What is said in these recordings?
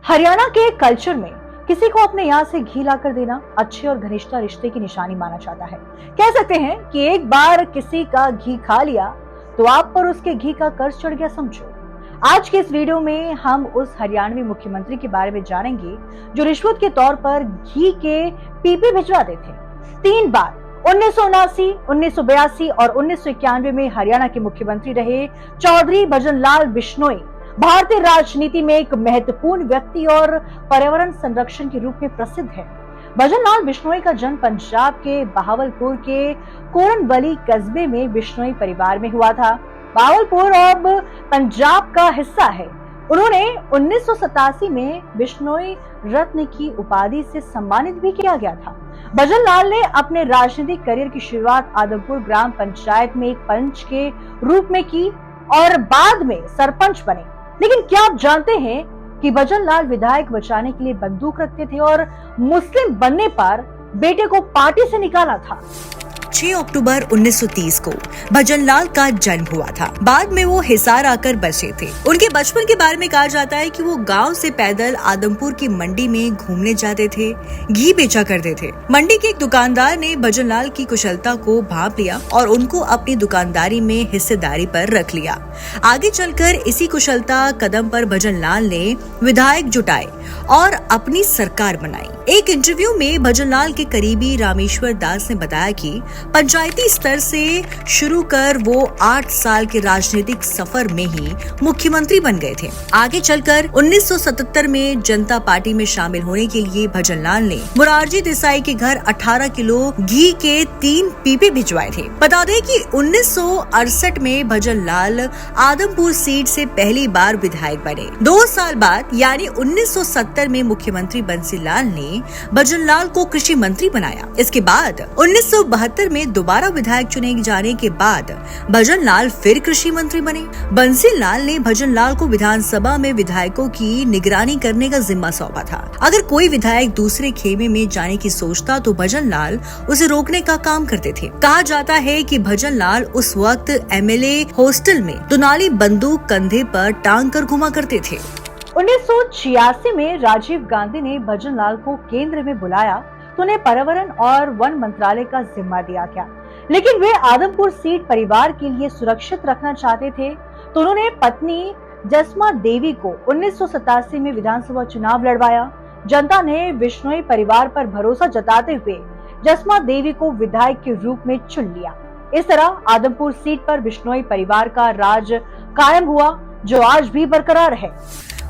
हरियाणा के कल्चर में किसी को अपने यहाँ से घी लाकर देना अच्छे और घनिष्ठ रिश्ते की निशानी माना जाता है। कह सकते हैं कि एक बार किसी का घी खा लिया तो आप पर उसके घी का कर्ज चढ़ गया समझो। आज के इस वीडियो में हम उस हरियाणवी मुख्यमंत्री के बारे में जानेंगे जो रिश्वत के तौर पर घी के पीपे भिजवाते थे। 3 बार 1979, 1982 और 1991 में हरियाणा के मुख्यमंत्री रहे चौधरी भजनलाल बिश्नोई भारतीय राजनीति में एक महत्वपूर्ण व्यक्ति और पर्यावरण संरक्षण के रूप में प्रसिद्ध है। भजनलाल बिश्नोई का जन्म पंजाब के बहावलपुर के कोरनवली कस्बे में बिश्नोई परिवार में हुआ था। बहावलपुर अब पंजाब का हिस्सा है। उन्होंने 1987 में बिश्नोई रत्न की उपाधि से सम्मानित भी किया गया था। भजनलाल ने अपने राजनीतिक करियर की शुरुआत आदमपुर ग्राम पंचायत में एक पंच के रूप में की और बाद में सरपंच बने। लेकिन क्या आप जानते हैं कि भजनलाल विधायक बचाने के लिए बंदूक रखते थे और मुस्लिम बनने पर बेटे को पार्टी से निकाला था। 6 अक्टूबर 1930 को भजनलाल का जन्म हुआ था। बाद में वो हिसार आकर बसे थे। उनके बचपन के बारे में कहा जाता है कि वो गांव से पैदल आदमपुर की मंडी में घूमने जाते थे, घी बेचा करते थे। मंडी के एक दुकानदार ने भजनलाल की कुशलता को भांप लिया और उनको अपनी दुकानदारी में हिस्सेदारी पर रख लिया। आगे चलकर इसी कुशलता कदम पर भजनलाल ने विधायक जुटाए और अपनी सरकार बनाई। एक इंटरव्यू में भजनलाल के करीबी रामेश्वर दास ने बताया कि पंचायती स्तर से शुरू कर वो 8 साल के राजनीतिक सफर में ही मुख्यमंत्री बन गए थे। आगे चलकर 1977 में जनता पार्टी में शामिल होने के लिए भजनलाल ने मोरारजी देसाई के घर 18 किलो घी के 3 पीपे भिजवाए थे। बता दें कि 1968 में भजनलाल आदमपुर सीट से पहली बार विधायक बने। 2 साल बाद यानी 1970 में मुख्यमंत्री बंसीलाल ने भजनलाल को कृषि मंत्री बनाया। इसके बाद 1972 में दोबारा विधायक चुने जाने के बाद भजनलाल फिर कृषि मंत्री बने। बंसीलाल ने भजनलाल को विधानसभा में विधायकों की निगरानी करने का जिम्मा सौंपा था। अगर कोई विधायक दूसरे खेमे में जाने की सोचता तो भजनलाल उसे रोकने का काम करते थे। कहा जाता है कि भजनलाल उस वक्त एमएलए हॉस्टल में दुनाली बंदूक कंधे पर टांग कर घुमा करते थे। 1986 में राजीव गांधी ने भजनलाल को केंद्र में बुलाया तो उन्हें पर्यावरण और वन मंत्रालय का जिम्मा दिया गया। लेकिन वे आदमपुर सीट परिवार के लिए सुरक्षित रखना चाहते थे तो उन्होंने पत्नी जसमा देवी को 1987 में विधानसभा चुनाव लड़वाया। जनता ने बिश्नोई परिवार पर भरोसा जताते हुए जसमा देवी को विधायक के रूप में चुन लिया। इस तरह आदमपुर सीट पर बिश्नोई परिवार का राज कायम हुआ जो आज भी बरकरार है।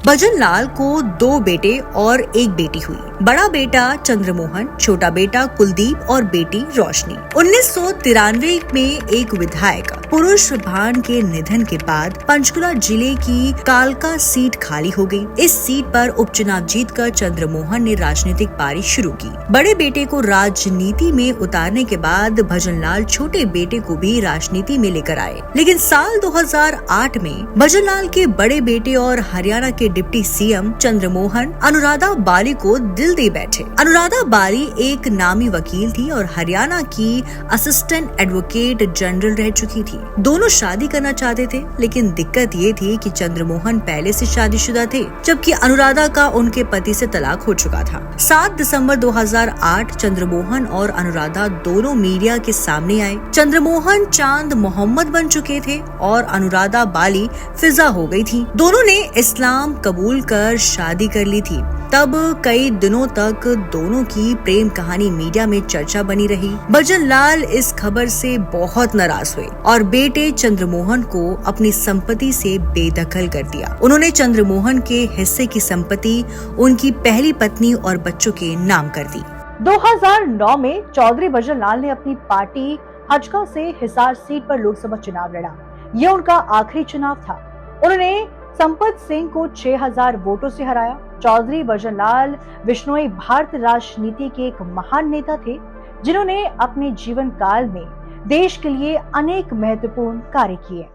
भजनलाल को 2 बेटे और 1 बेटी हुई। बड़ा बेटा चंद्रमोहन, छोटा बेटा कुलदीप और बेटी रोशनी। 1993 में एक विधायक पुरुष भान के निधन के बाद पंचकुला जिले की कालका सीट खाली हो गई। इस सीट पर उपचुनाव जीतकर चंद्रमोहन ने राजनीतिक पारी शुरू की। बड़े बेटे को राजनीति में उतारने के बाद भजनलाल छोटे बेटे को भी राजनीति में लेकर आए। लेकिन साल 2008 में भजनलाल के बड़े बेटे और हरियाणा के डिप्टी सीएम चंद्रमोहन अनुराधा बाली को दिल दे बैठे। अनुराधा बाली एक नामी वकील थी और हरियाणा की असिस्टेंट एडवोकेट जनरल रह चुकी थी। दोनों शादी करना चाहते थे लेकिन दिक्कत ये थी कि चंद्रमोहन पहले से शादीशुदा थे जबकि अनुराधा का उनके पति से तलाक हो चुका था। 7 दिसंबर 2008 चंद्रमोहन और अनुराधा दोनों मीडिया के सामने आए। चंद्रमोहन चांद मोहम्मद बन चुके थे और अनुराधा बाली फिजा हो गई थी। दोनों ने इस्लाम कबूल कर शादी कर ली थी। तब कई दिनों तक दोनों की प्रेम कहानी मीडिया में चर्चा बनी रही। भजनलाल इस खबर से बहुत नाराज हुए और बेटे चंद्रमोहन को अपनी संपत्ति से बेदखल कर दिया। उन्होंने चंद्रमोहन के हिस्से की संपत्ति उनकी पहली पत्नी और बच्चों के नाम कर दी। 2009 में चौधरी भजनलाल ने अपनी पार्टी हजका से हिसार सीट पर लोकसभा चुनाव लड़ा। यह उनका आखिरी चुनाव था। उन्होंने संपत सिंह को 6000 वोटों से हराया। चौधरी भजनलाल बिश्नोई भारतीय राजनीति के एक महान नेता थे जिन्होंने अपने जीवन काल में देश के लिए अनेक महत्वपूर्ण कार्य किए।